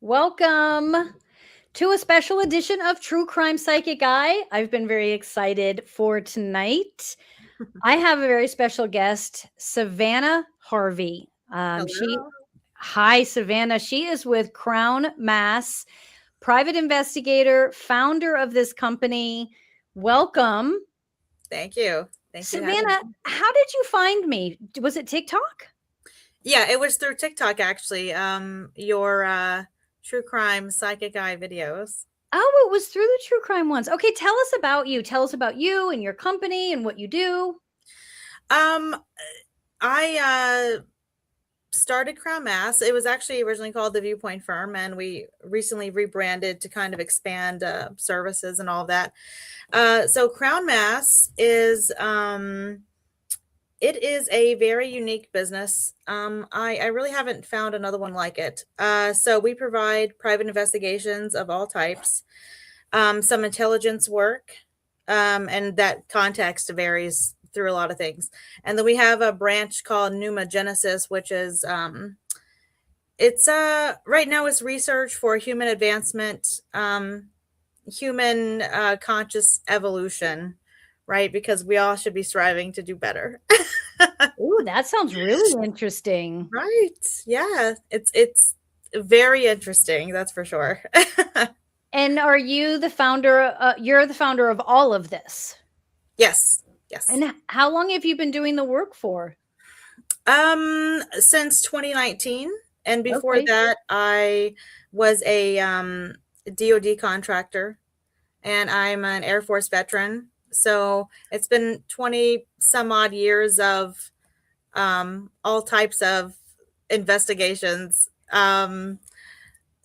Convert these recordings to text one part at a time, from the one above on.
Welcome to a special edition of True Crime Psychic Eye. I've been very excited for tonight. I have a very special guest, Savannah Harvey. Hello. Hi, Savannah. She is with Crown Mass, private investigator, founder of this company. Welcome. Thank you. Thank you for having Savannah, me. how did you find me? Was it TikTok? Yeah, it was through TikTok actually. Your true crime psychic eye videos. Oh, it was through the true crime ones. Okay, tell us about you. Tell us about you and your company and what you do. Um, I started Crown Mass. It was actually originally called the Viewpoint Firm, and we recently rebranded to kind of expand services and all of that. So Crown Mass is it is a very unique business. I really haven't found another one like it. So we provide private investigations of all types, some intelligence work, and that context varies through a lot of things. And then we have a branch called Pneumogenesis, which is it's right now it's research for human advancement, human conscious evolution, right? Because we all should be striving to do better. Ooh, that sounds really interesting. Right. Yeah. It's very interesting, that's for sure. And are you the founder? You're the founder of all of this. Yes. Yes. And how long have you been doing the work for? Since 2019, and before Okay. that I was a DoD contractor, and I'm an Air Force veteran. So it's been 20 some odd years of all types of investigations.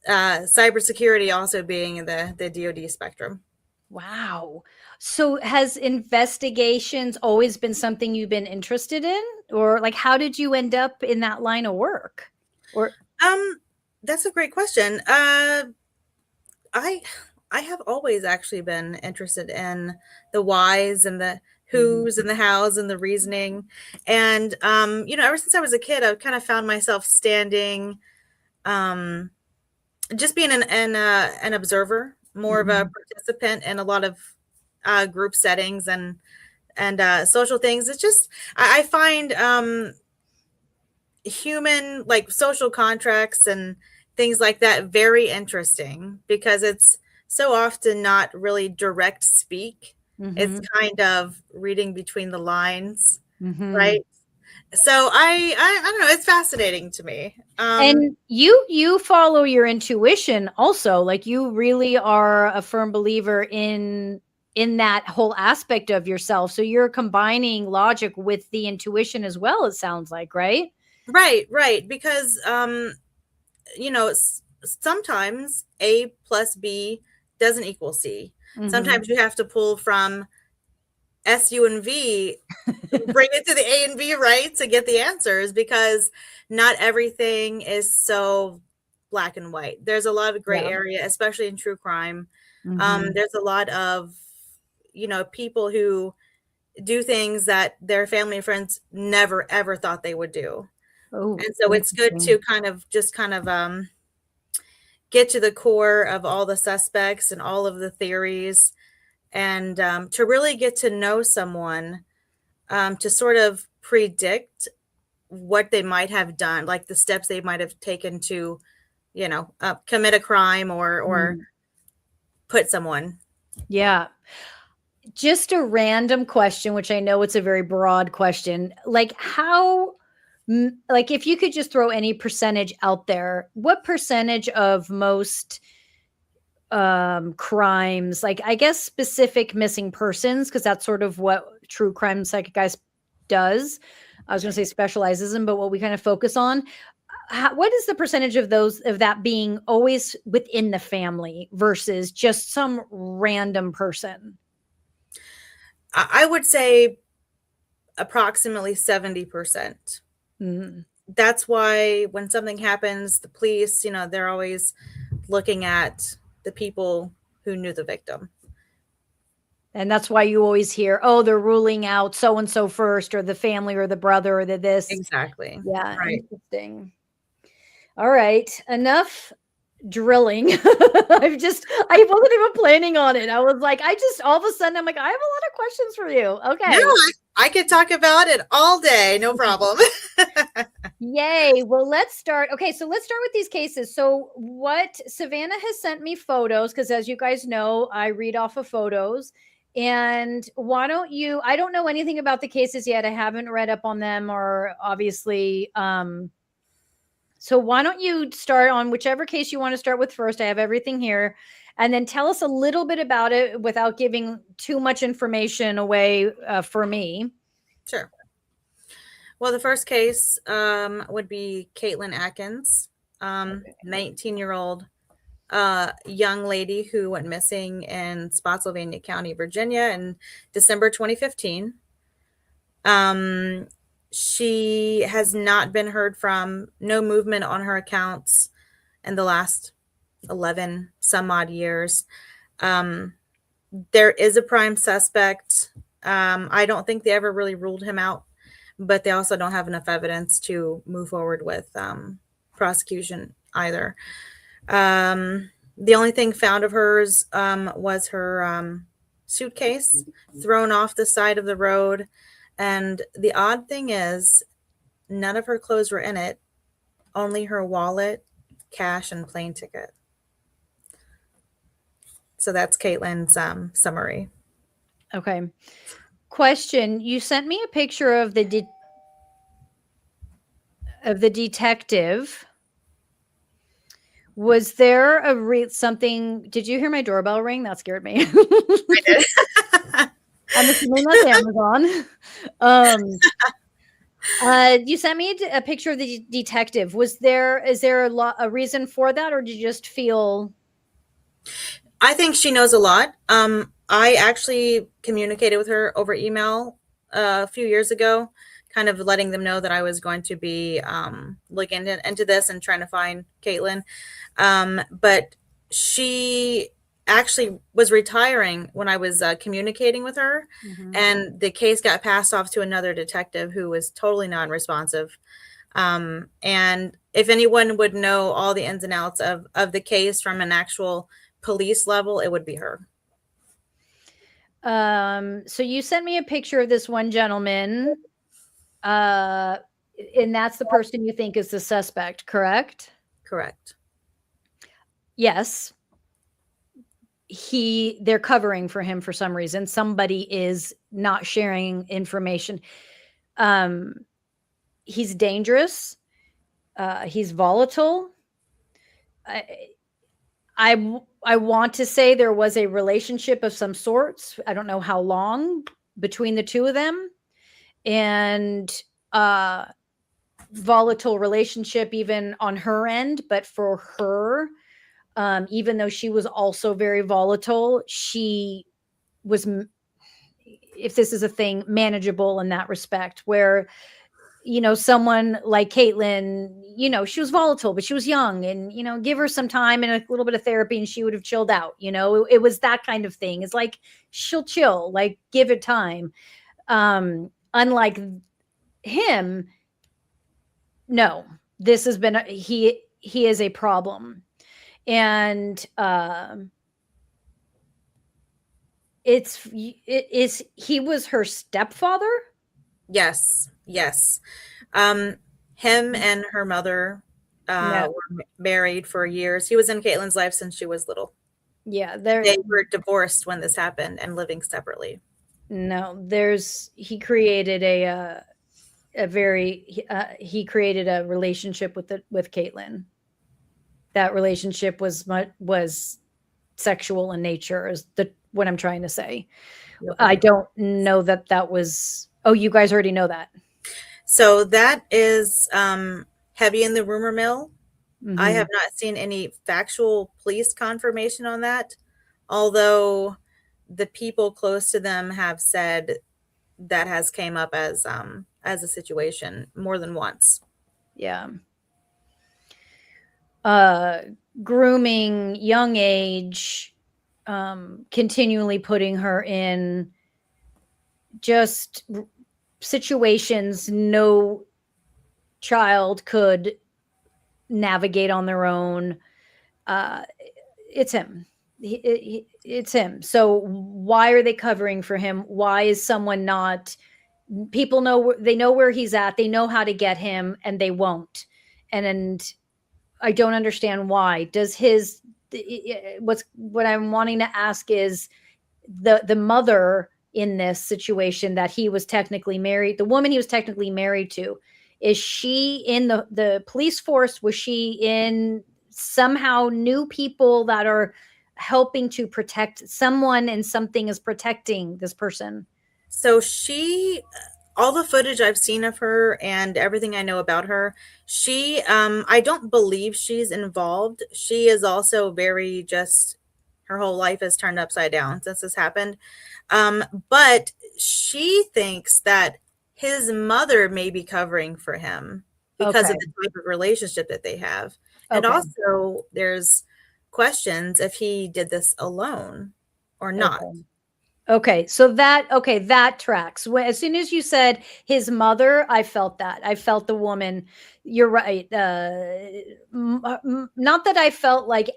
Cybersecurity also being in the DoD spectrum. Wow. So has investigations always been something you've been interested in? Or like how did you end up in that line of work? Or Um, that's a great question. I I have always actually been interested in the whys and the Mhm. who's and the hows and the reasoning. And ever since I was a kid, I've kind of found myself standing, um, just being an observer, more of a Mhm. participant in a lot of group settings and social things. It's just I find human, like, social contracts and things like that very interesting, because it's so often not really direct speak. It's Mhm. kind of reading between the lines, Mhm. right? So I don't know, it's fascinating to me. And you follow your intuition also. Like you really are a firm believer in that whole aspect of yourself. So you're combining logic with the intuition as well, it sounds like, right? Right, because sometimes A plus B doesn't equal C. Mhm. Sometimes you have to pull from S, U, and V, bring it to the A and B, right, to get the answers, because not everything is so black and white. There's a lot of gray Yeah. area, especially in true crime. Mhm. There's a lot of people who do things that their family and friends never ever thought they would do. Oh, And so it's good interesting. to kind of get to the core of all the suspects and all of the theories, and to really get to know someone, to sort of predict what they might have done, like the steps they might have taken to, commit a crime or Mm. put someone. Yeah. Just a random question, which I know it's a very broad question. Like like if you could just throw any percentage out there, what percentage of most crimes, like I guess specific missing persons, because that's sort of what true crime psychic guys does. I was going to say specializes in, but what we kind of focus on. What is the percentage of those of that being always within the family versus just some random person? I would say approximately 70%. Mm. That's why when something happens, the police, they're always looking at the people who knew the victim. And that's why you always hear, oh, they're ruling out so and so first, or the family, or the brother, or the this. Exactly. Yeah, Right. interesting. All right, enough. drilling. I wasn't even planning on it. I was like, all of a sudden, I'm like, I have a lot of questions for you. Okay. No, I could talk about it all day. No problem. Yay. Well, let's start. Okay. So let's start with these cases. So Savannah has sent me photos, because as you guys know, I read off of photos. And why don't you, I don't know anything about the cases yet. I haven't read up on them, or obviously, so why don't you start on whichever case you want to start with first? I have everything here. And then tell us a little bit about it without giving too much information away for me. Sure. Well, the first case would be Caitlin Atkins, 19-year-old young lady who went missing in Spotsylvania County, Virginia in December 2015. She has not been heard from, no movement on her accounts in the last 11 some odd years. There is a prime suspect. I don't think they ever really ruled him out, but they also don't have enough evidence to move forward with prosecution either. The only thing found of hers was her suitcase thrown off the side of the road. And the odd thing is, none of her clothes were in it, only her wallet, cash, and plane ticket. So that's Caitlin's summary. Okay. Question. You sent me a picture of the detective. Was there something? Did you hear my doorbell ring? That scared me. I did. I'm assuming that's Amazon. You sent me a picture of the detective. Is there a reason for that, or did you just feel? I think she knows a lot. I actually communicated with her over email a few years ago, kind of letting them know that I was going to be looking into this and trying to find Caitlin. But she actually was retiring when I was communicating with her, and the case got passed off to another detective who was totally non-responsive. And if anyone would know all the ins and outs of the case from an actual police level, it would be her. So you sent me a picture of this one gentleman, and that's the person you think is the suspect, correct? Correct. Yes. They're covering for him for some reason. Somebody is not sharing information. He's dangerous. He's volatile. I want to say there was a relationship of some sorts. I don't know how long between the two of them, and volatile relationship even on her end. But for her, even though she was also very volatile, she was, if this is a thing, manageable in that respect, where, someone like Caitlin, she was volatile, but she was young, and, give her some time and a little bit of therapy and she would have chilled out. It was that kind of thing. It's like, she'll chill, like, give it time. Unlike him, no, this has been, he is a problem. And he was her stepfather. Yes. Him and her mother were married for years. He was in Caitlin's life since she was little. Yeah, they were divorced when this happened and living separately. No, he created he created a relationship with Caitlin. That relationship was sexual in nature, is what I'm trying to say. Yep. I don't know that was. Oh, you guys already know that. So that is heavy in the rumor mill. Mm-hmm. I have not seen any factual police confirmation on that, although the people close to them have said that has came up as a situation more than once. Yeah. Grooming, young age, continually putting her in just situations no child could navigate on their own. uh, it's him. It's him. So why are they covering for him? Why is someone not? People know, they know where he's at. They know how to get him, and they won't. And I don't understand why. Does his what I'm wanting to ask is the mother in this situation that he was technically married, the woman he was technically married to, is she in the police force? Was she in somehow new people that are helping to protect someone, and something is protecting this person? So all the footage I've seen of her and everything I know about her, I don't believe she's involved. She is also very just, her whole life is turned upside down since this happened. But she thinks that his mother may be covering for him because Okay. of the type of relationship that they have. And Okay. also, there's questions if he did this alone or not. Okay. Okay, so that tracks. As soon as you said his mother, I felt that. I felt the woman. You're right. Not that I felt like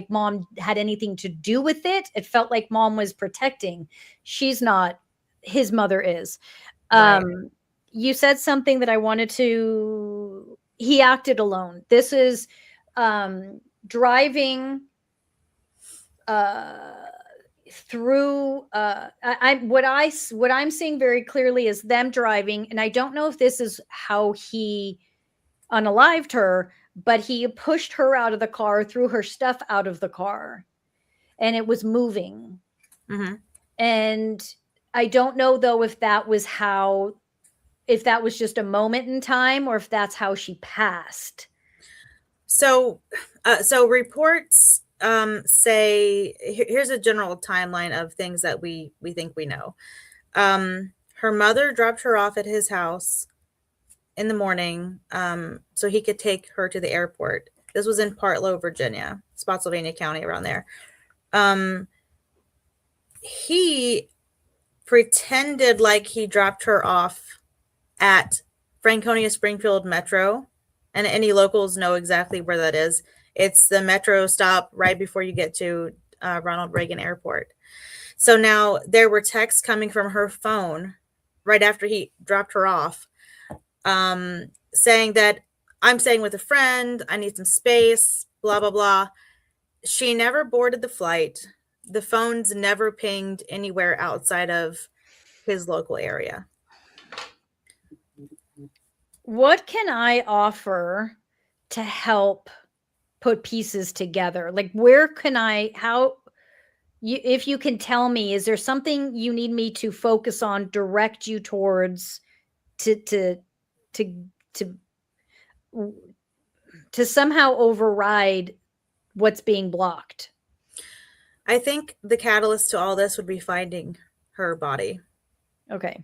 mom had anything to do with it. It felt like mom was protecting. She's not. His mother is. Right. You said something that I wanted to. He acted alone. This is driving. Uh, through what I'm seeing very clearly is them driving, and I don't know if this is how he unalived her, but he pushed her out of the car, threw her stuff out of the car, and it was moving. Mm-hmm. And I don't know though if that was just a moment in time, or if that's how she passed. So reports say here's a general timeline of things that we think we know. Her mother dropped her off at his house in the morning, so he could take her to the airport. This was in Partlow, Virginia, Spotsylvania County, around there. He pretended like he dropped her off at Franconia Springfield Metro, and any locals know exactly where that is. It's the metro stop right before you get to Ronald Reagan Airport. So now there were texts coming from her phone right after he dropped her off, saying that I'm staying with a friend, I need some space, blah, blah, blah. She never boarded the flight. The phones never pinged anywhere outside of his local area. What can I offer to help put pieces together? Like, where can if you can tell me, is there something you need me to focus on, direct you towards, to to to to somehow override what's being blocked? I think the catalyst to all this would be finding her body. Okay.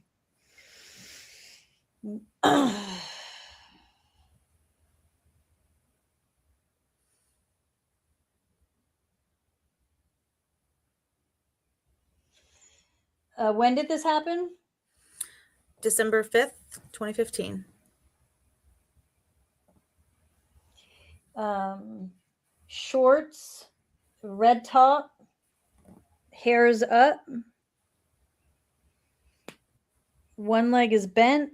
When did this happen? December 5th, 2015. Shorts, red top, hair's up, one leg is bent.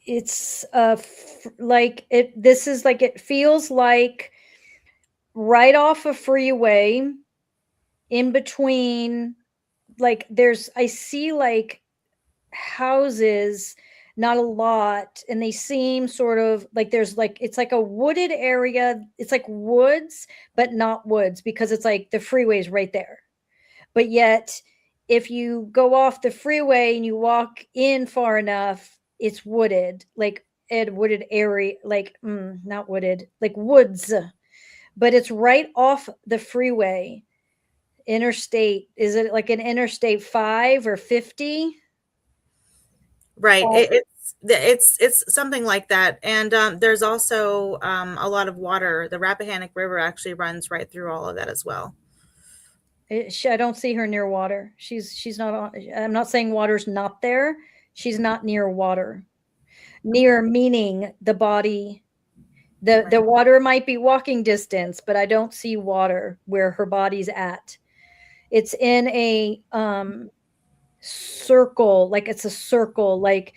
It's it feels like right off a freeway, in between, like I see like houses, not a lot, and they seem sort of like it's like a wooded area. It's like woods, but not woods, because it's like the freeway's right there. But yet, if you go off the freeway and you walk in far enough, it's wooded, like a wooded area, not wooded, like woods, but it's right off the freeway. Interstate, is it like an Interstate 5 or 50? Right. It's something like that. And there's also a lot of water. The Rappahannock River actually runs right through all of that as well. I don't see her near water. She's not on. I'm not saying water's not there. She's not near water. Near meaning the body, the Right. water might be walking distance, but I don't see water where her body's at. It's in a circle, like it's a circle, like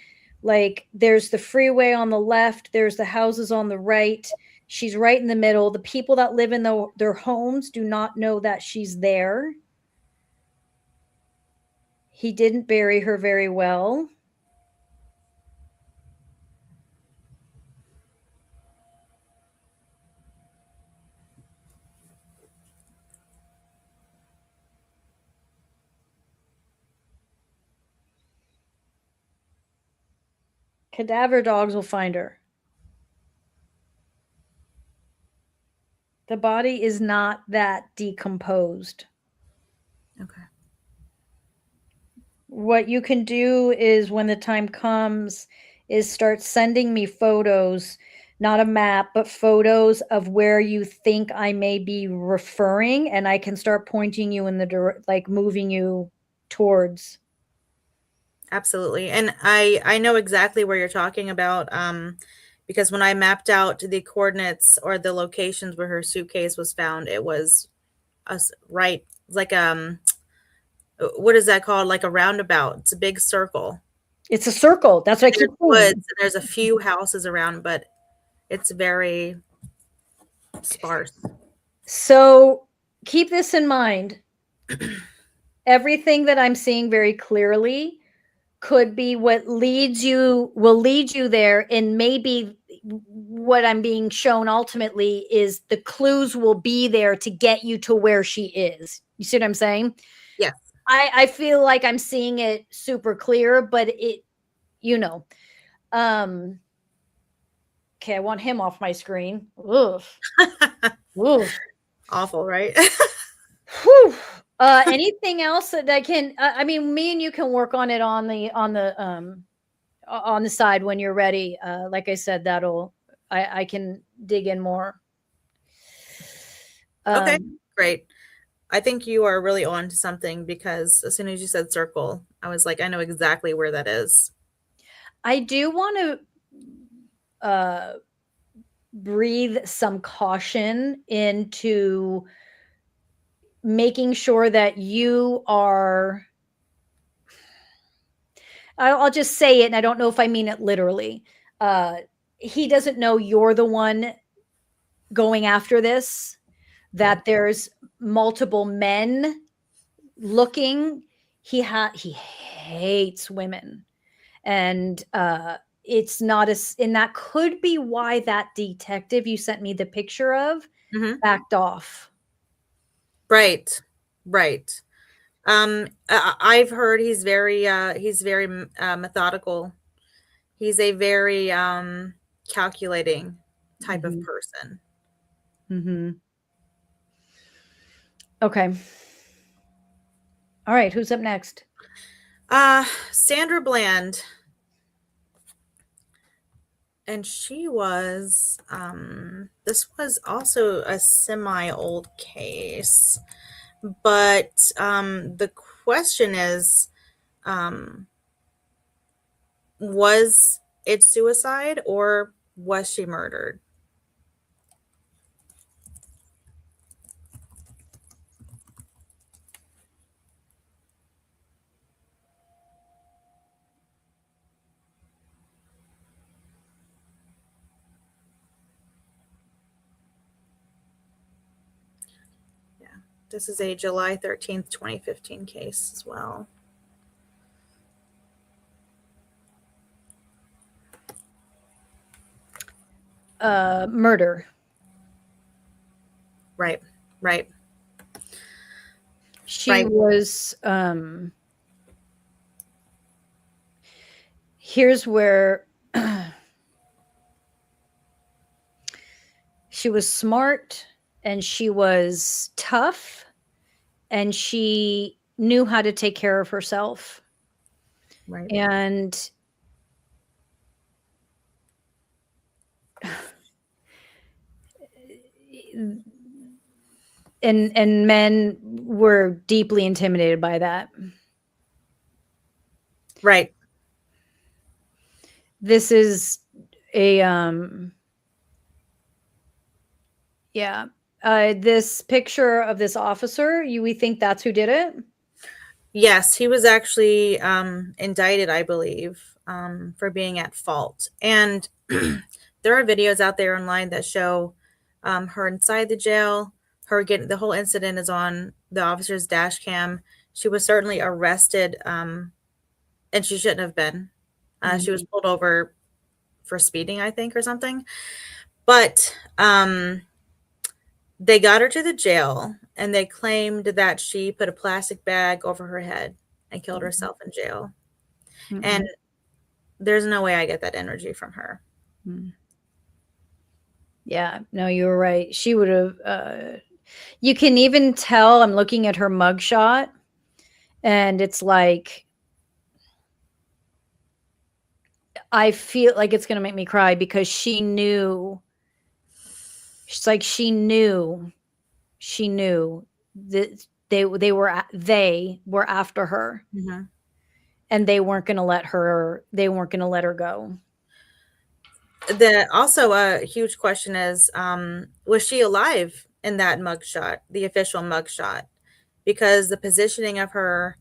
there's the freeway on the left, there's the houses on the right. She's right in the middle. The people that live in their homes do not know that she's there. He didn't bury her very well. Cadaver dogs will find her. The body is not that decomposed. Okay. What you can do is when the time comes is start sending me photos, not a map, but photos of where you think I may be referring, and I can start pointing you in the like moving you towards. Absolutely. And I know exactly where you're talking about, because when I mapped out the coordinates or the locations where her suitcase was found, it was us right like what is that called? Like a roundabout. It's a big circle. It's a circle. That's what I keep There's woods saying. and there's a few houses around, but it's very sparse. So keep this in mind. Everything that I'm seeing very clearly could be what will lead you there, and maybe what I'm being shown ultimately is the clues will be there to get you to where she is. You see what I'm saying? Yes. I feel like I'm seeing it super clear, but it, you know, okay, I want him off my screen. Ugh. Ugh. Awful, right? Whew. Anything else that I can, I mean, me and you can work on it on the side when you're ready. Like I said, I can dig in more. Okay, great. I think you are really on to something because as soon as you said circle, I was like, I know exactly where that is. I do want to breathe some caution into making sure that you are, I'll just say it, and I don't know if I mean it literally. He doesn't know you're the one going after this, that Right. there's multiple men looking. He hates women, and it's not as, and that could be why that detective you sent me the picture of Mhm. backed off. Right. Right. I've heard he's very methodical. He's a very calculating type of Mm-hmm. person. Mm-hmm. Okay. All right. Who's up next? Sandra Bland. And she was this was also a semi-old case. But the question is, was it suicide or was she murdered? Yeah, this is a July 13th, 2015 case as well. Murder. Right, right. She Right. was here's where she was smart, and she was tough, and she knew how to take care of herself. Right. And and men were deeply intimidated by that. Right. This is a yeah. This picture of this officer, we think that's who did it? Yes, he was actually indicted, I believe, for being at fault. And there are videos out there online that show her inside the jail. Her getting the whole incident is on the officer's dash cam. She was certainly arrested, and she shouldn't have been. She was pulled over for speeding, I think, or something. But they got her to the jail, and they claimed that she put a plastic bag over her head and killed herself in jail. And there's no way I get that energy from her. Yeah, no, you were right. She would have you can even tell. I'm looking at her mugshot, and it's like I feel like it's gonna make me cry because she knew. It's like she knew that they were after her, and they weren't gonna let her go. Also a huge question is, was she alive in that mugshot, the official mugshot? Because the positioning of her,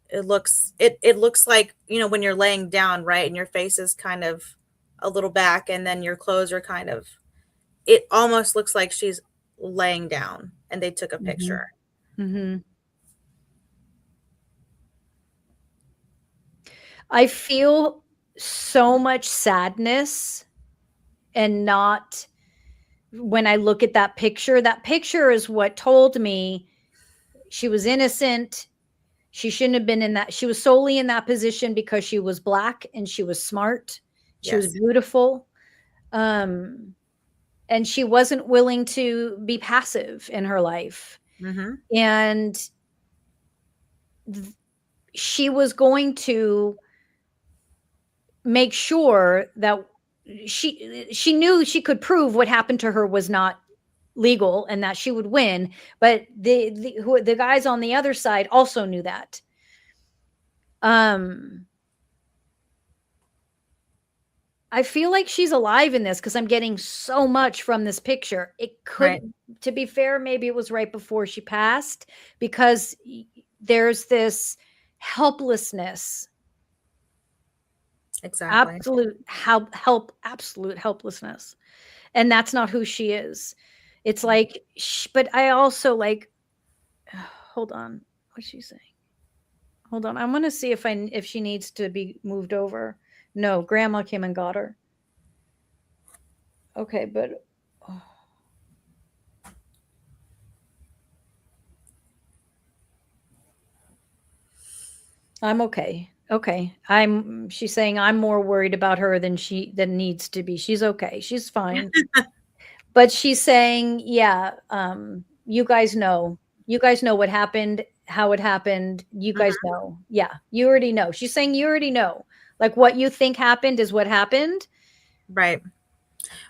it looks like, when you're laying down, right, and your face is kind of a little back, and then your clothes are kind of, it almost looks like she's laying down, and they took a picture. I feel so much sadness, and not when I look at that picture. That picture is what told me she was innocent. She shouldn't have been in that. She was solely in that position because she was Black and she was smart. She was beautiful. And she wasn't willing to be passive in her life. And she was going to make sure that she knew she could prove what happened to her was not legal and that she would win. But the guys on the other side also knew that. I feel like she's alive in this because I'm getting so much from this picture. It could, to be fair, maybe it was right before she passed, because there's this helplessness. Exactly. Absolute helplessness. And that's not who she is. It's like, but I also like, hold on. What's she saying? Hold on. I'm going to see if she needs to be moved over. No, grandma came and got her. Okay, but I'm okay. Okay. She's saying I'm more worried about her than needs to be. She's okay. She's fine. But she's saying, yeah, you guys know what happened, how it happened. You guys know. Yeah, you already know. She's saying you already know. Like, what you think happened is what happened. Right.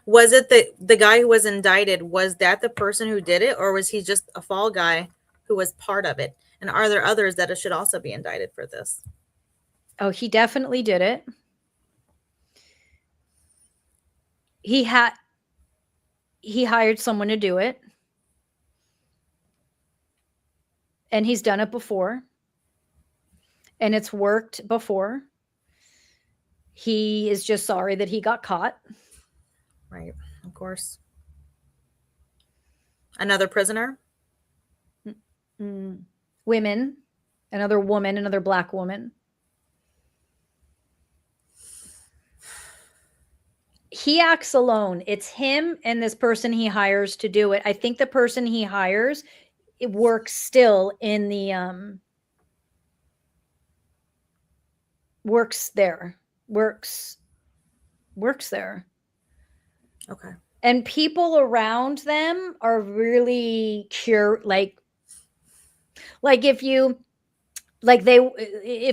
Was it the guy who was indicted, was that the person who did it, or was he just a fall guy who was part of it? And are there others that should also be indicted for this? Oh, he definitely did it. He hired someone to do it. And he's done it before. And it's worked before. He is just sorry that he got caught. Right, of course. Another prisoner? Women. Another woman, another Black woman. He acts alone. It's him and this person he hires to do it. I think the person he hires, it works still in the works there. Okay. And people around them are really like if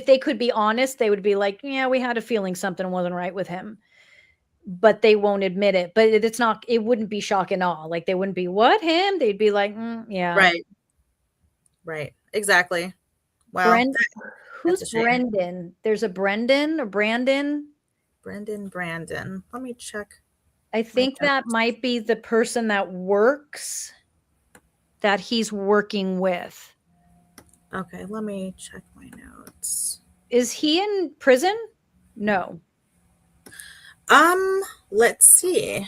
they could be honest, they would be like, yeah, we had a feeling something wasn't right with him. But they won't admit it. But it wouldn't be shock and awe. Like, they wouldn't be, what, him? They'd be like, yeah. Right. Exactly. Wow. Who's Brendan? There's a Brendan or Brandon. Brandon. Let me check. I think that might be the person that he's working with. Okay, let me check my notes. Is he in prison? No. Let's see.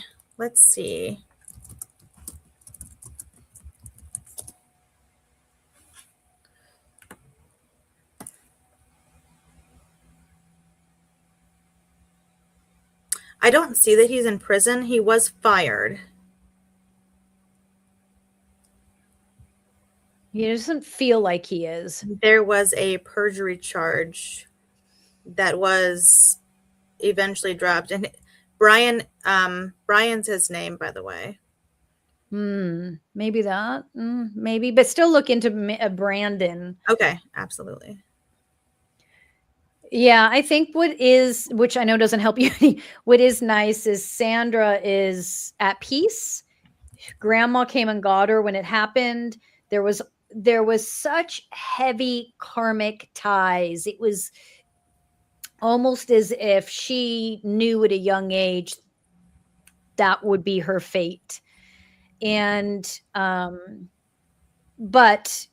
I don't see that he's in prison. He was fired. He doesn't feel like he is. There was a perjury charge that was eventually dropped. And Brian's his name, by the way. Maybe that. Maybe, but still look into Brandon. Okay, absolutely. Yeah, I think which I know doesn't help you any, what is nice is Sandra is at peace. Grandma came and got her when it happened. There was such heavy karmic ties. It was almost as if she knew at a young age that would be her fate. And but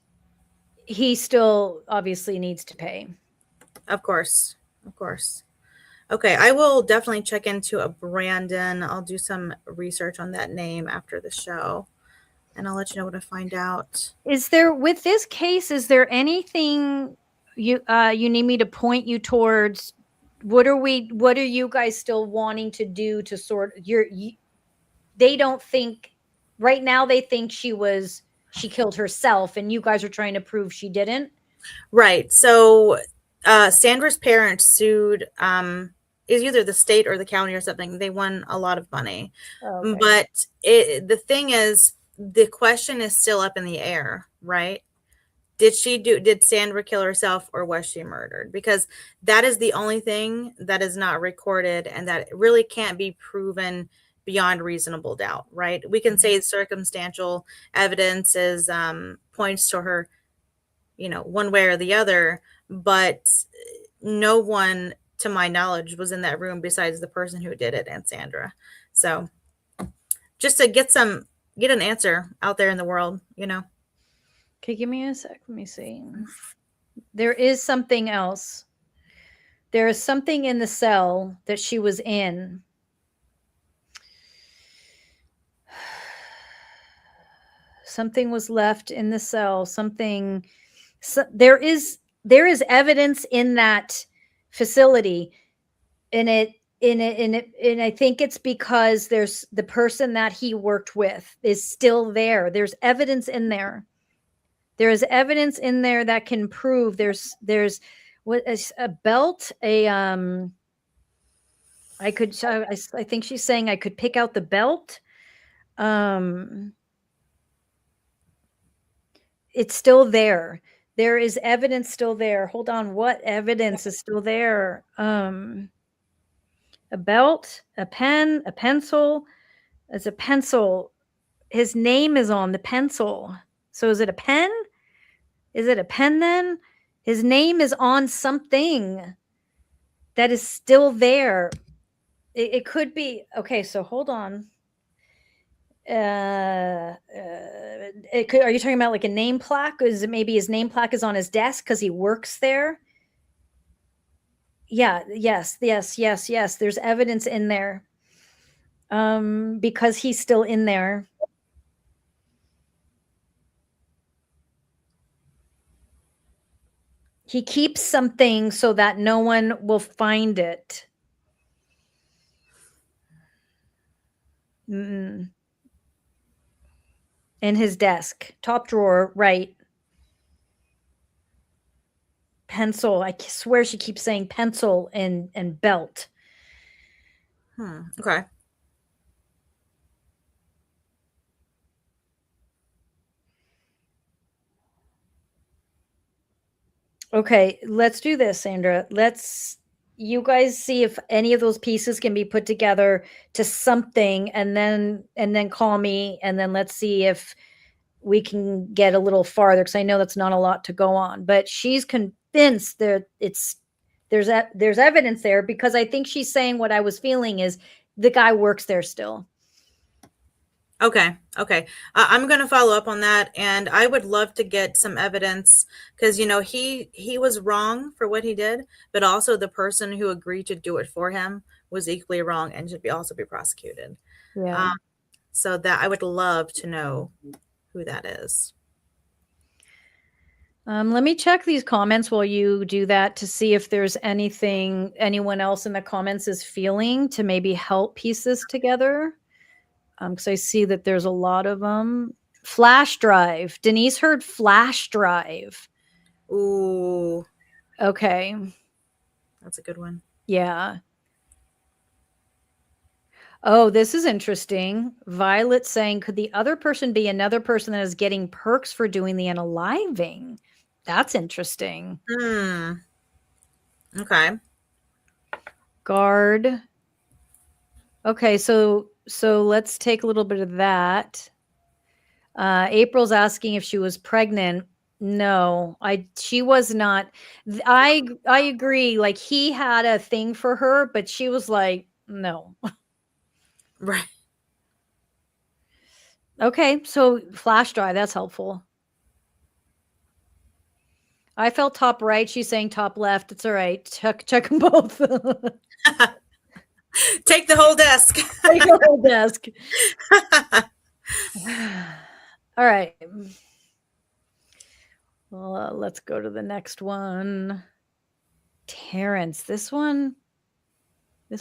he still obviously needs to pay. Of course. Okay, I will definitely check into a Brandon. I'll do some research on that name after the show, and I'll let you know what I find out. Is there, with this case, is there anything you need me to point you towards? What are you guys still wanting to do to sort they don't think right now, they think she killed herself, and you guys are trying to prove she didn't? Right. So Sandra's parents sued is either the state or the county or something. They won a lot of money. Okay. But the thing is, the question is still up in the air, right? Did Sandra kill herself, or was she murdered? Because that is the only thing that is not recorded, and that really can't be proven beyond reasonable doubt, right? We can say circumstantial evidence is points to her, one way or the other, but no one, to my knowledge, was in that room besides the person who did it and Sandra. So just to get an answer out there in the world, Okay, give me a sec. Let me see. There is something else. There is something in the cell that she was in. Something was left in the cell. There is evidence in that facility, and I think it's because there's the person that he worked with is still there. There's evidence in there. There is evidence in there that can prove there's what is a belt, I think she's saying I could pick out the belt. It's still there. There is evidence still there. Hold on. What evidence is still there? A belt, a pen, a pencil. It's a pencil. His name is on the pencil. So is it a pen? Is it a pen then? His name is on something that is still there. It could be. Okay, so hold on. Are you talking about like a name plaque? Is it maybe his name plaque is on his desk because he works there? Yeah, yes. There's evidence in there. Because he's still in there. He keeps something so that no one will find it. In his desk, top drawer, right. Pencil. I swear she keeps saying pencil and belt. Okay. Okay, let's do this, Sandra. You guys see if any of those pieces can be put together to something, and then call me, and then let's see if we can get a little farther, because I know that's not a lot to go on. But she's convinced that there's evidence there, because I think she's saying what I was feeling is the guy works there still. Okay. I'm going to follow up on that, and I would love to get some evidence because he was wrong for what he did, but also the person who agreed to do it for him was equally wrong and should also be prosecuted. Yeah. Um, so that I would love to know who that is. Let me check these comments while you do that to see if there's anything anyone else in the comments is feeling to maybe help piece this together. Because I see that there's a lot of them. Flash drive. Denise heard flash drive. Ooh, Okay. that's a good one. Yeah. Oh, this is interesting. Violet saying, could the other person be another person that is getting perks for doing the unaliving? That's interesting. Okay. Guard. Okay, so let's take a little bit of that. April's asking if she was pregnant. No, she was not. I agree. Like, he had a thing for her, but she was like, no. Right. Okay, so flash drive, that's helpful. I felt top right. She's saying top left. It's all right. Check them both. Take the whole desk. Take the whole desk. All right. Well, let's go to the next one. Terrence. This one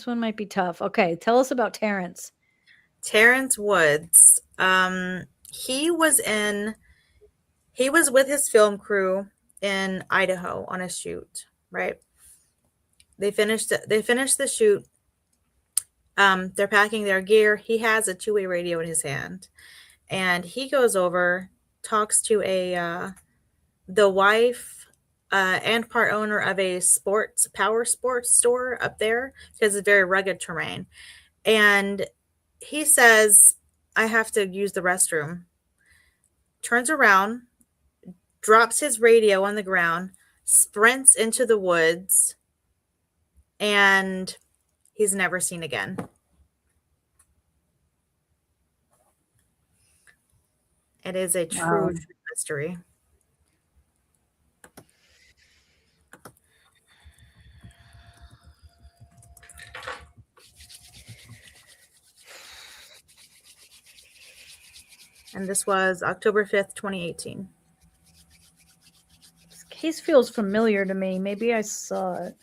might be tough. Okay, tell us about Terrence. Terrence Woods. He was with his film crew in Idaho on a shoot, right? They finished the shoot. They're packing their gear. He has a two-way radio in his hand, and he goes over, talks to the wife and part owner of a power sports store up there because it's very rugged terrain. And he says, I have to use the restroom. Turns around, drops his radio on the ground, sprints into the woods, and he's never seen again. It is a true mystery. And this was October 5th, 2018. This case feels familiar to me. Maybe I saw it.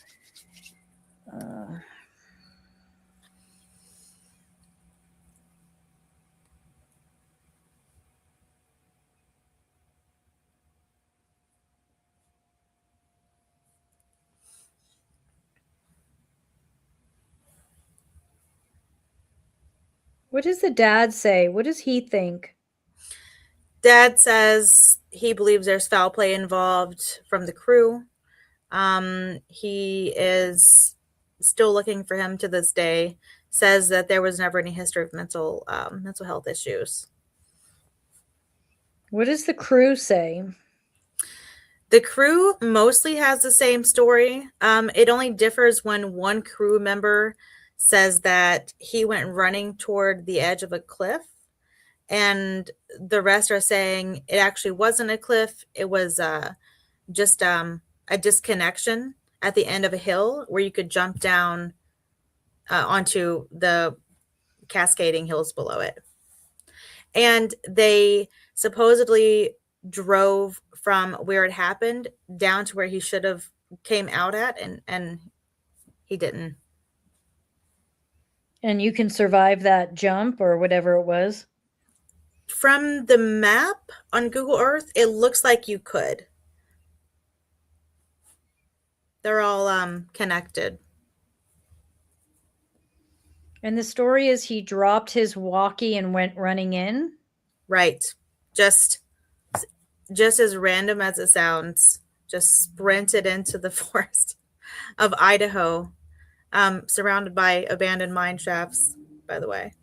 What does the dad say? What does he think? Dad says he believes there's foul play involved from the crew. He is still looking for him to this day. Says that there was never any history of mental health issues. What does the crew say? The crew mostly has the same story. It only differs when one crew member says that he went running toward the edge of a cliff, and the rest are saying it actually wasn't a cliff. It was just a disconnection at the end of a hill where you could jump down onto the cascading hills below it. And they supposedly drove from where it happened down to where he should have came out at, and he didn't. And you can survive that jump or whatever it was? From the map on Google Earth, it looks like you could. They're all connected. And the story is he dropped his walkie and went running in? Right. Just as random as it sounds, just sprinted into the forest of Idaho, surrounded by abandoned mine shafts, by the way.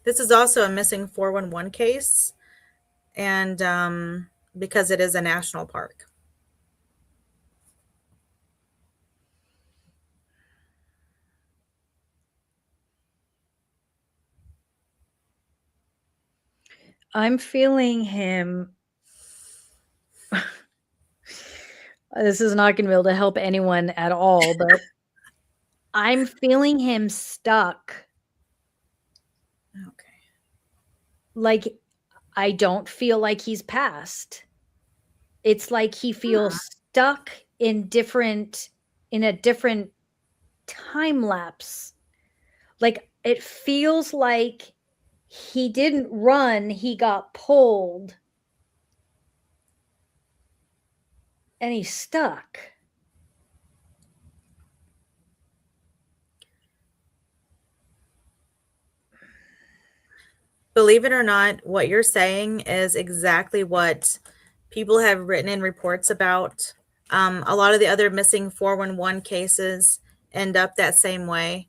This is also a missing 411 case, and because it is a national park. I'm feeling him. This is not going to be able to help anyone at all, but I'm feeling him stuck. Okay. Like, I don't feel like he's passed. It's like he feels stuck in a different time lapse. Like, it feels like he didn't run, he got pulled and he's stuck. Believe it or not, what you're saying is exactly what people have written in reports about. A lot of the other missing 411 cases end up that same way.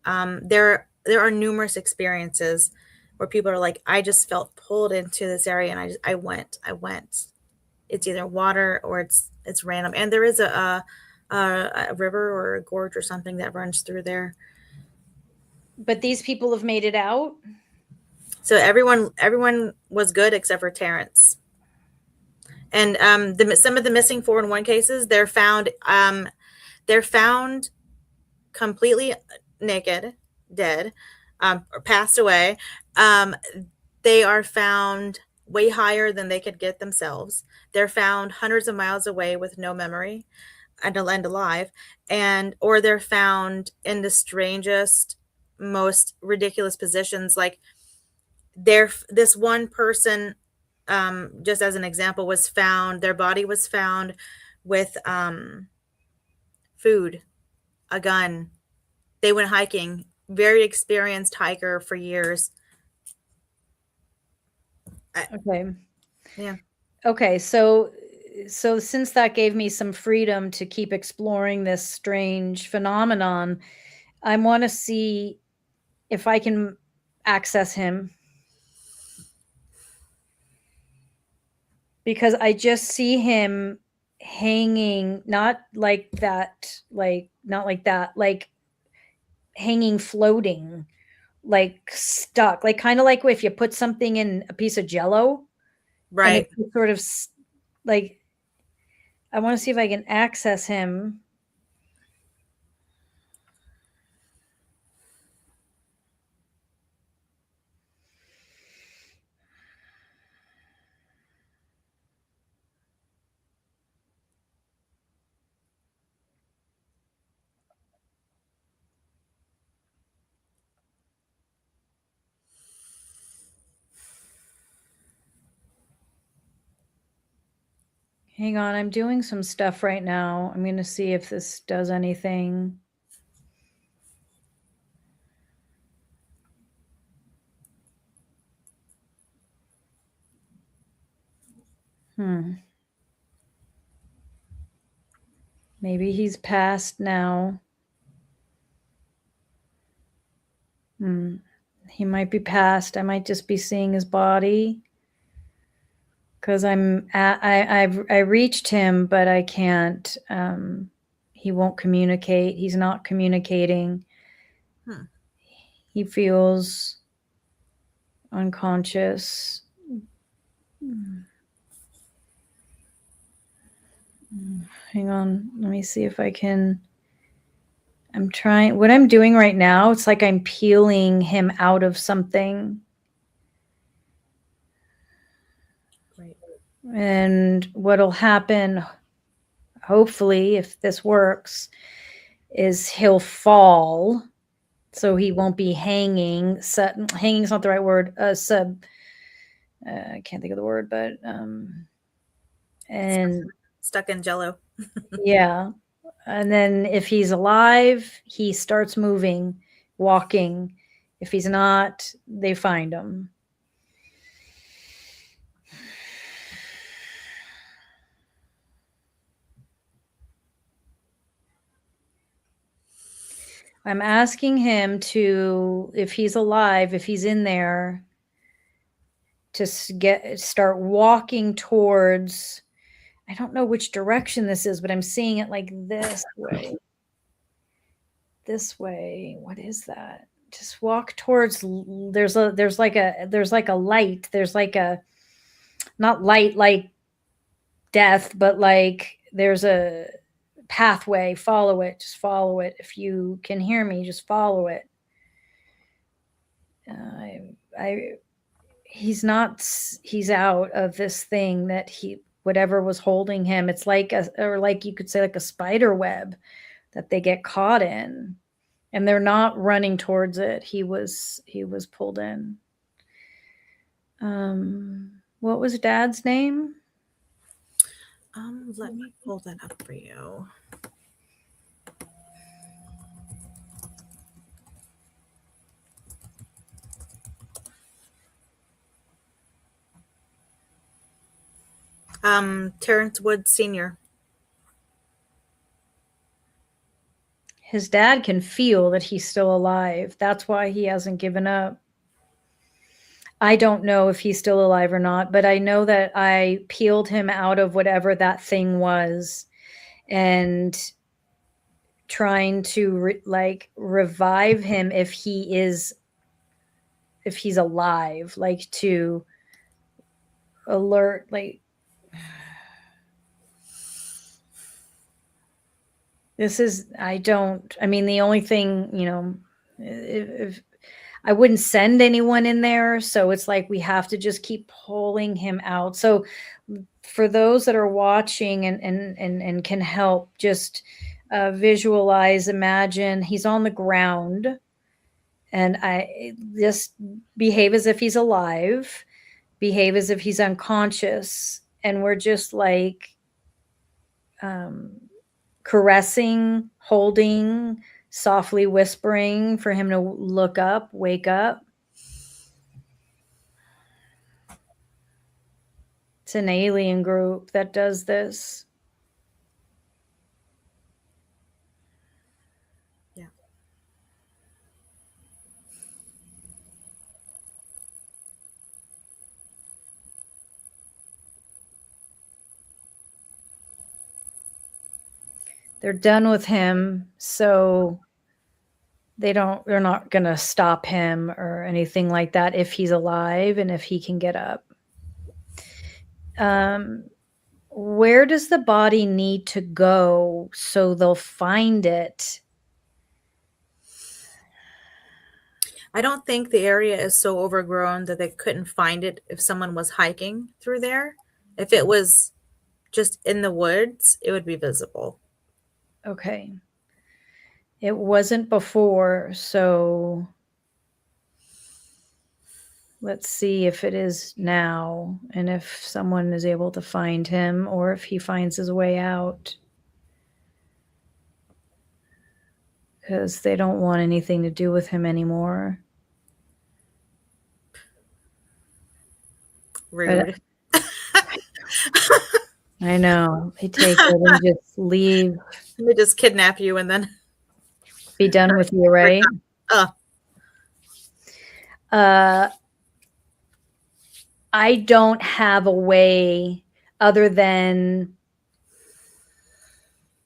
There are numerous experiences where people are like, I just felt pulled into this area, and I went. It's either water or it's random, and there is a river or a gorge or something that runs through there. But these people have made it out. So everyone was good except for Terrence. And some of the missing 411 cases, they're found completely naked, dead, or passed away. Um, they are found way higher than they could get themselves. They're found hundreds of miles away with no memory and alive, and or they're found in the strangest, most ridiculous positions. Like this one person, just as an example, was found. Their body was found with food, a gun. They went hiking. Very experienced hiker for years. Okay. Yeah. Okay, so since that gave me some freedom to keep exploring this strange phenomenon, I want to see if I can access him, because I just see him hanging, not like that, like hanging, floating, like stuck, like kind of like if you put something in a piece of jello and Right. it's sort of like, I want to see if I can access him. Hang on, I'm doing some stuff right now. I'm going to see if this does anything. Maybe he's passed now. He might be passed. I might just be seeing his body, because I reached him, but I can't. He won't communicate. He's not communicating. He feels unconscious. Hang on, let me see if I can. I'm trying. What I'm doing right now, it's like I'm peeling him out of something. Right. And what'll happen, hopefully, if this works, is he'll fall, so he won't be hanging. Hanging is not the right word. I can't think of the word, but and Stuck in jello. yeah. And then if he's alive, he starts moving, walking. If he's not, they find him. I'm asking him to, if he's alive, if he's in there, to start walking towards, I don't know which direction this is, but I'm seeing it like this way. This way. What is that? Just walk towards, there's like a light. There's like a, not light like death, but like there's a pathway. Follow it. Just follow it. If you can hear me, just follow it. He's out of this thing that whatever was holding him. It's like or like you could say like a spider web that they get caught in, and they're not running towards it. He was pulled in. What was Dad's name? Let me pull that up for you. Terrence Wood Sr. His dad can feel that he's still alive. That's why he hasn't given up. I don't know if he's still alive or not, but I know that I peeled him out of whatever that thing was and trying to revive him if he's alive, like to alert, like this is, the only thing, if I wouldn't send anyone in there. So it's like, we have to just keep pulling him out. So for those that are watching and can help, just visualize, imagine he's on the ground, and I just behave as if he's alive, behave as if he's unconscious. And we're just like, caressing, holding, softly whispering for him to look up, wake up. It's an alien group that does this. Yeah. They're done with him, so they're not going to stop him or anything like that if he's alive and if he can get up. Where does the body need to go so they'll find it? I don't think the area is so overgrown that they couldn't find it if someone was hiking through there. If it was just in the woods, it would be visible. Okay. It wasn't before, so let's see if it is now, and if someone is able to find him or if he finds his way out. Because they don't want anything to do with him anymore. Rude. I know. They take it and just leave. They just kidnap you and then be done with you, right? I don't have a way other than,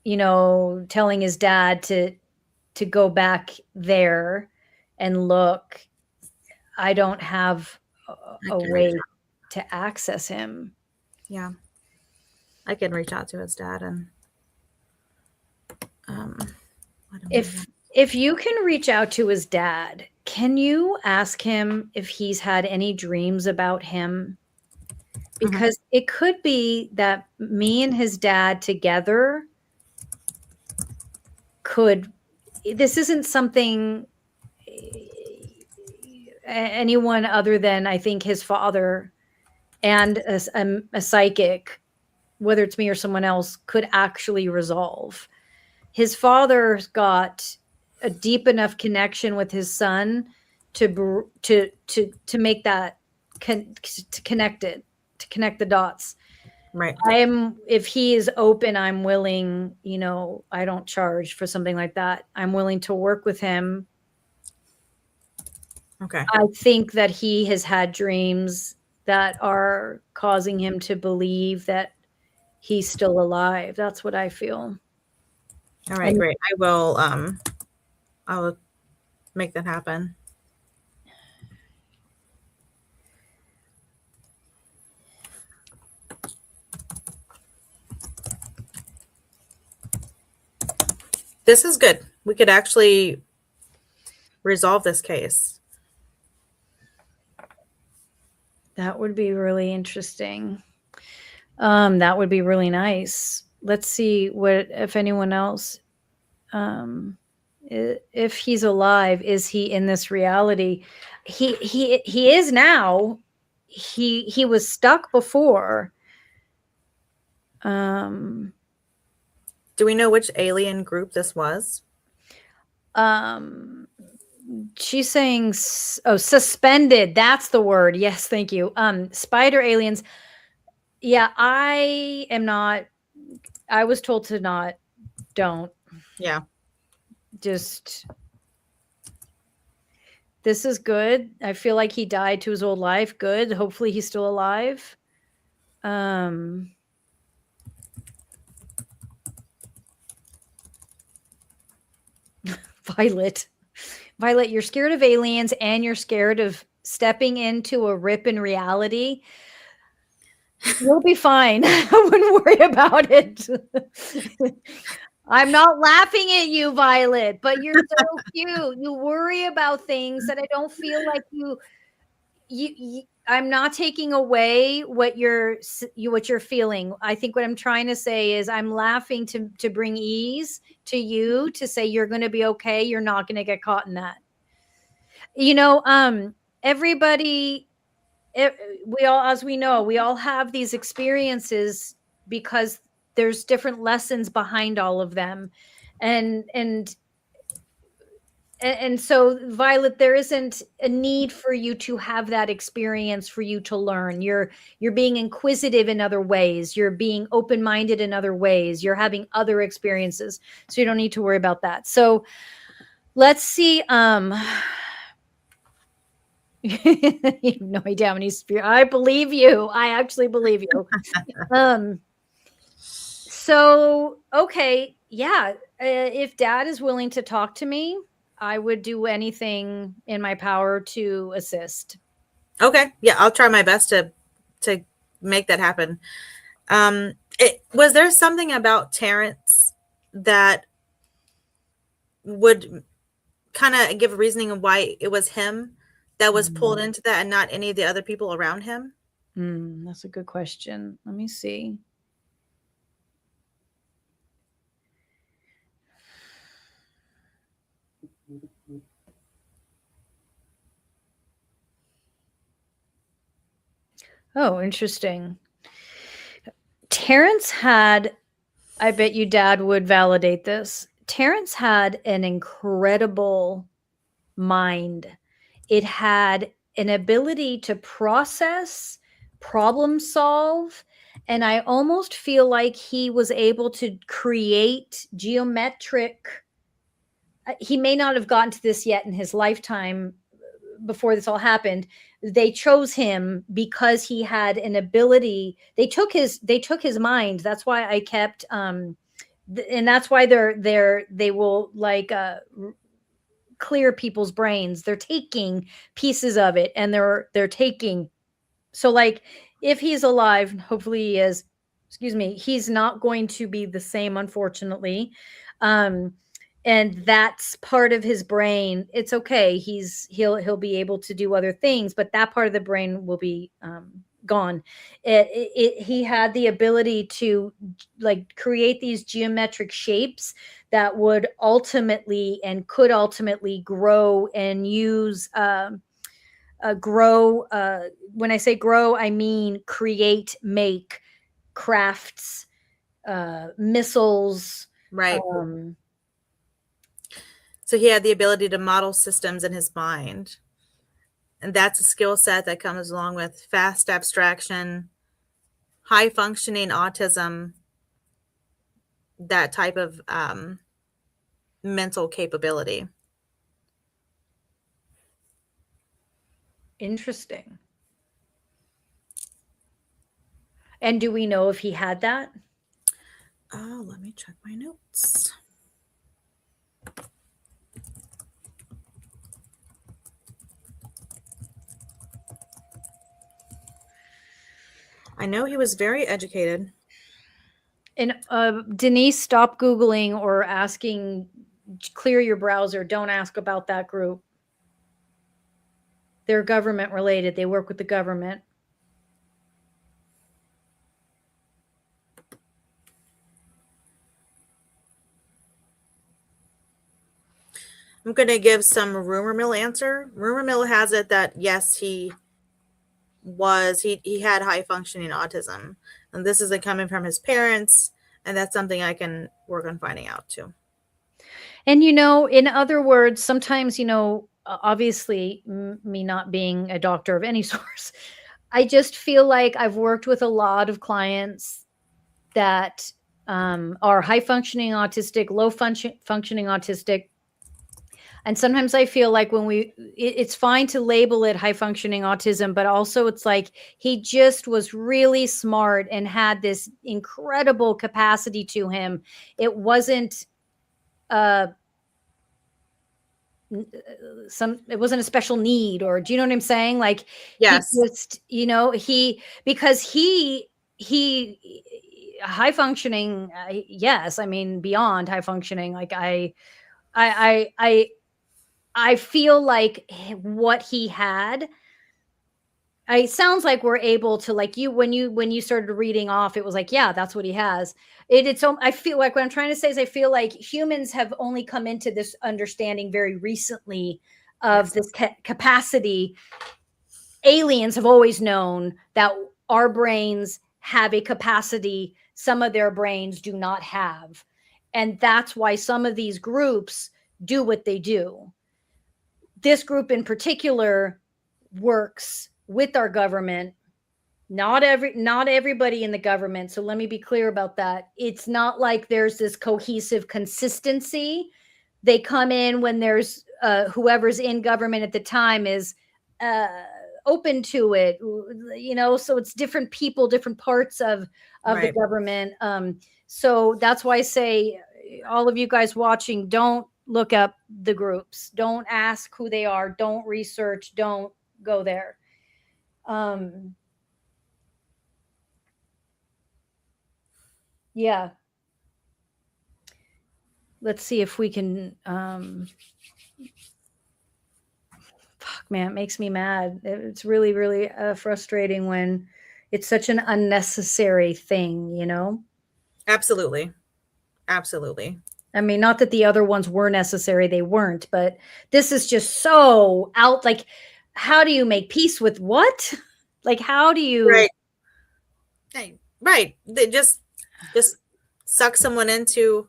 telling his dad to go back there and look. I don't have a way to access him. Yeah. I can reach out to his dad and if you can reach out to his dad, can you ask him if he's had any dreams about him? Because it could be that me and his dad together this isn't something anyone other than, I think, his father and a psychic, whether it's me or someone else, could actually resolve. His father's got a deep enough connection with his son to make that to connect the dots. Right. If he is open, I'm willing, I don't charge for something like that. I'm willing to work with him. Okay. I think that he has had dreams that are causing him to believe that he's still alive. That's what I feel. All right, great. I will make that happen. This is good. We could actually resolve this case. That would be really interesting. That would be really nice. Let's see if anyone else, if he's alive, is he in this reality? He is now. He was stuck before. Do we know which alien group this was? She's saying, suspended. That's the word. Yes, thank you. Spider aliens. Yeah, I was told to don't. Yeah. Just, this is good. I feel like he died to his old life. Good. Hopefully he's still alive. Violet, you're scared of aliens and you're scared of stepping into a rip in reality. You'll be fine. I wouldn't worry about it. I'm not laughing at you, Violet, but you're so cute. You worry about things that I don't feel like you I'm not taking away what you're feeling. I think what I'm trying to say is I'm laughing to bring ease to you, to say you're going to be okay. You're not going to get caught in that. Everybody, we all, as we know, we all have these experiences because there's different lessons behind all of them. And so, Violet, there isn't a need for you to have that experience for you to learn. You're being inquisitive in other ways. You're being open-minded in other ways. You're having other experiences. So you don't need to worry about that. So let's see. You have no idea how many I believe you. I actually believe you. So, okay. Yeah. If Dad is willing to talk to me, I would do anything in my power to assist. Okay. Yeah, I'll try my best to make that happen. Was there something about Terrence that would kind of give a reasoning of why it was him that was pulled into that and not any of the other people around him? That's a good question. Let me see. Oh, interesting. Terrence had, I bet you Dad would validate this. Terrence had an incredible mind. It had an ability to process, problem solve, and I almost feel like he was able to create geometric. He may not have gotten to this yet in his lifetime before this all happened. They chose him because he had an ability. They took his mind. That's why I kept and that's why they will like clear people's brains. They're taking pieces of it and they're taking. So like if he's alive, hopefully he is, excuse me, he's not going to be the same, unfortunately. And that's part of his brain. It's okay. He'll be able to do other things, but that part of the brain will be gone. He had the ability to like create these geometric shapes that would ultimately and could ultimately grow and use grow. When I say grow, I mean create, make, crafts, missiles. Right. So he had the ability to model systems in his mind. And that's a skill set that comes along with fast abstraction, high functioning autism, that type of mental capability. Interesting. And do we know if he had that? Oh, let me check my notes. I know he was very educated. And Denise, stop Googling or asking, clear your browser. Don't ask about that group. They're government related. They work with the government. I'm going to give some rumor mill answer. Rumor mill has it that yes, he had high functioning autism, and this isn't coming from his parents, and that's something I can work on finding out too. And, you know, in other words, sometimes, you know, obviously me not being a doctor of any source, I just feel like I've worked with a lot of clients that are high functioning autistic, low functioning autistic. And sometimes I feel like when it's fine to label it high functioning autism, but also it's like he just was really smart and had this incredible capacity to him. It wasn't it wasn't a special need, or do you know what I'm saying? Like Yes. he just, you know, because he high functioning, yes, I mean beyond high functioning. Like I feel like what he had, it sounds like we're able to, like, when you started reading off, it was like, yeah, that's what he has. It's so, I feel like what I'm trying to say is I feel like humans have only come into this understanding very recently of this capacity. Aliens have always known that our brains have a capacity some of their brains do not have. And that's why some of these groups do what they do. This group in particular works with our government. Not everybody in the government. So let me be clear about that. It's not like there's this cohesive consistency. They come in when there's whoever's in government at the time is open to it, you know, so it's different people, different parts of the government. So that's why I say, all of you guys watching, don't look up the groups. Don't ask who they are. Don't research. Don't go there. Yeah. Let's see if we can, fuck, man, it makes me mad. It's really, really frustrating when it's such an unnecessary thing, you know? Absolutely. Absolutely. I mean, not that the other ones were necessary, they weren't, but this is just so out. Like, how do you make peace with what? Like, how do you? Right. Right. They just suck someone into,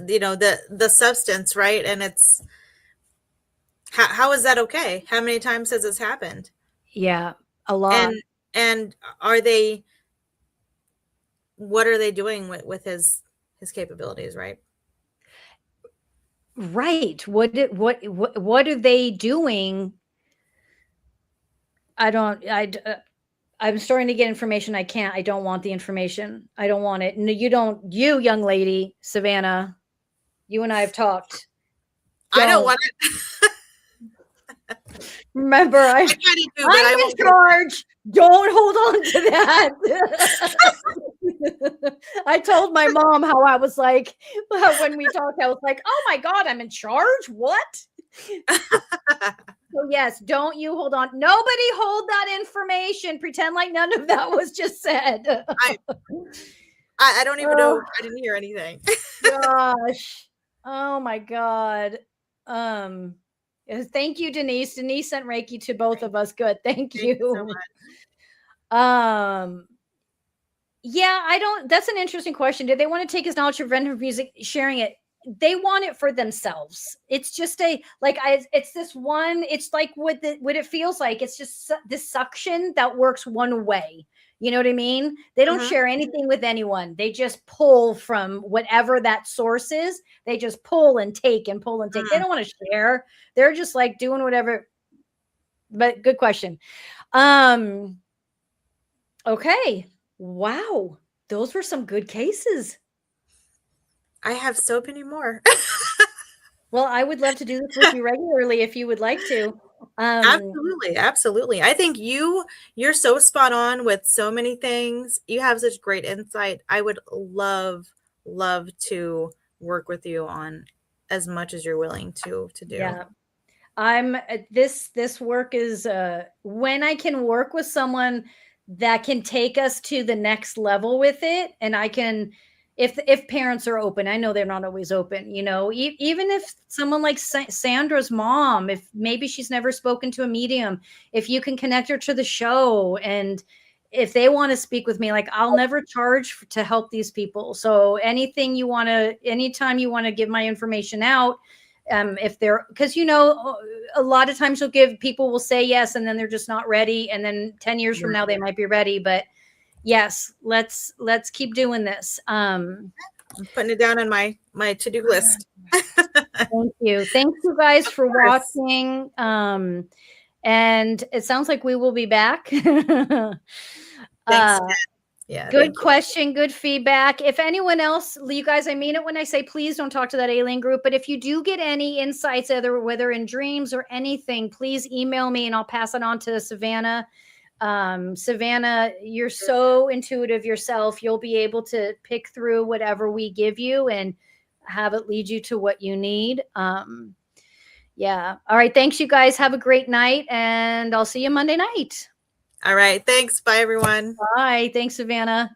you know, the substance, right? And it's, how is that okay? How many times has this happened? Yeah, a lot. And what are they doing with his capabilities, right? Right. What are they doing? I'm starting to get information I can't. I don't want the information. I don't want it. No, you don't. You, young lady, Savannah, you and I have talked. I don't want it. Remember, I'm in charge. Don't hold on to that. I told my mom how I was like, when we talked, I was like, oh my God, I'm in charge? What? So yes, don't you hold on. Nobody hold that information. Pretend like none of that was just said. I don't even know. I didn't hear anything. Gosh. Oh my God. Thank you, Denise. Denise sent Reiki to both of us. Good. Thank you so much. Yeah, that's an interesting question. Do they want to take his knowledge of random music, sharing it? They want it for themselves. It's just it's this one, it's like what it feels like. It's just this suction that works one way. You know what I mean? They don't Mhm. share anything with anyone. They just pull from whatever that source is. They just pull and take and pull and take. They Mm. don't want to share. They're just like doing whatever. But good question. Um, okay. Wow. Those were some good cases. I have so many more. Well, I would love to do this with you regularly if you would like to. Absolutely, absolutely. I think you're so spot on with so many things. You have such great insight. I would love to work with you on as much as you're willing to do. Yeah. This work is when I can work with someone that can take us to the next level with it, and I can, if parents are open. I know they're not always open, you know, even if someone like Sandra's mom, if maybe she's never spoken to a medium, if you can connect her to the show, and if they want to speak with me, like, I'll never charge to help these people. So anything you want to, anytime you want to give my information out, if they're, because you know, a lot of times people will say yes and then they're just not ready, and then 10 years from Yeah. now they might be ready. But yes, let's keep doing this. I'm putting it down on my to-do list. Thank you guys for course. watching. And it sounds like we will be back. Thanks. Yeah, Good thank you. question. Good feedback. If anyone else, you guys, I mean it when I say please don't talk to that alien group. But if you do get any insights, whether in dreams or anything, please email me and I'll pass it on to Savannah. Savannah, you're so intuitive yourself. You'll be able to pick through whatever we give you and have it lead you to what you need. Yeah. All right. Thanks, you guys. Have a great night, and I'll see you Monday night. All right. Thanks. Bye, everyone. Bye. Thanks, Savannah.